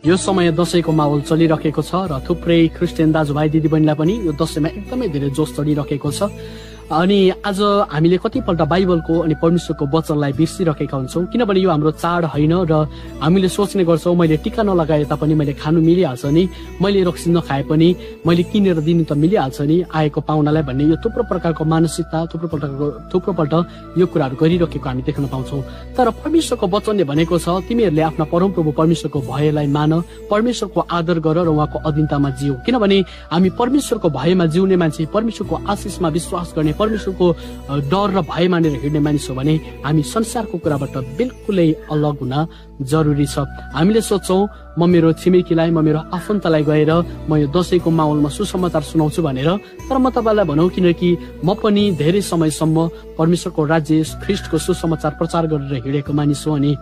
यो समय दशैंको माहौल चलिरहेको छ र थुप्रै क्रिस्चियन दाजुभाइ दिदीबहिनीलाई पनि यो दशैंमा एकदमै धेरै जोश चढिरहेको छ। अनि आज हामीले कतिपल्ट बाइबलको अनि परमेश्वरको वचनलाई बिर्सिरहेका हुन्छौँ, किनभने यो हाम्रो चाड होइन र हामीले सोच्ने गर्छौँ मैले टीका नलगाए तापनि मैले खानु मिलिहाल्छ नि, मैले रक्सी नखाए पनि मैले किनेर दिनु त मिलिहाल्छ नि आएको पाहुनालाई भन्ने यो थुप्रो प्रकारको मानसिकता थुप्रोपल्ट यो कुराहरू गरिरहेको हामी देख्न पाउँछौँ। तर परमेश्वरको वचनले भनेको छ तिमीहरूले आफ्ना परमप्रभु परमेश्वरको भयलाई मान, परमेश्वरको आदर गर र उहाँको अधीनतामा जिउ। किनभने हामी परमेश्वरको भयमा जिउने मान्छे, परमेश्वरको आशिषमा विश्वास गर्ने, परमेश्वरको डर र भय मानेर हिँड्ने मानिस हो भने हामी संसारको कुराबाट बिल्कुलै अलग हुन जरुरी छ। हामीले सोच्छौँ म मेरो छिमेकीलाई म मेरो आफन्तलाई गएर म यो दशैंको माहौलमा सुसमाचार सुनाउँछु भनेर, तर म तपाईलाई भनौँ किनकि म पनि धेरै समयसम्म परमेश्वरको राज्य ख्रीष्टको सुसमाचार प्रचार गरेर हिँडेको मानिस हो। अनि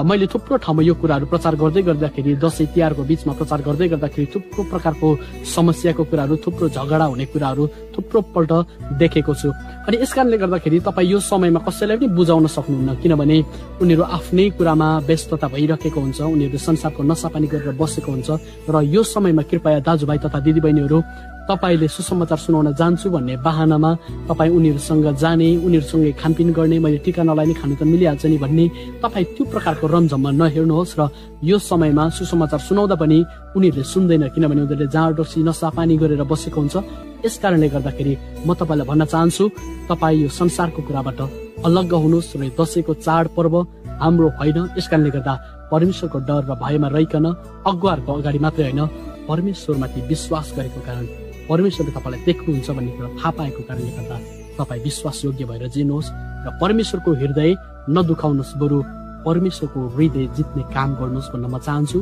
मैले थुप्रो ठाउँमा यो कुराहरू प्रचार गर्दै गर्दाखेरि दशैं तिहारको बीचमा प्रचार गर्दै गर्दाखेरि थुप्रो प्रकारको समस्याको कुराहरू, थुप्रो झगडा हुने कुराहरू थुप्रोपल्ट देखेको छु। अनि यसकारणले गर्दाखेरि तपाईँ यो समयमा कसैलाई पनि बुझाउन सक्नुहुन्न, किनभने उनीहरू आफ्नै कुरामा व्यस्तता भइरहेको हुन्छ, उनीहरू संसारको नसापानी गरेर बसेको हुन्छ। र यो समयमा कृपया दाजुभाइ तथा दिदीबहिनीहरू तपाईले सुसमाचार सुनाउन जान्छु भन्ने बहानामा तपाईँ उनीहरूसँग जाने, उनीहरूसँगै खानपिन गर्ने, मैले टीका नलाउने खानु त मिलिहाल्छ नि भन्ने तपाईँ त्यो प्रकारको रमझममा नहेर्नुहोस्। र यो समयमा सुसमाचार सुनाउँदा पनि उनीहरूले सुन्दैन, किनभने उनीहरूले जाँड रक्सी नसापानी गरेर बसेको हुन्छ। यस कारणले गर्दाखेरि म तपाईलाई भन्न चाहन्छु तपाईँ यो संसारको कुराबाट अलग हुनुहोस् र दशैंको चाड पर्व हाम्रो होइन। यस कारणले गर्दा परमेश्वरको डर र भयमा रहिकन अगुवाहरूको अगाडि मात्रै होइन परमेश्वरमाथि विश्वास गरेको कारण परमेश्वरले तपाईँलाई देख्नुहुन्छ भन्ने कुरा थाहा पाएको कारणले गर्दा तपाईँ विश्वास योग्य भएर जिनुहोस् र परमेश्वरको हृदय नदुखाउनुहोस्, बरु परमेश्वरको हृदय जित्ने काम गर्नुहोस् भन्न म चाहन्छु।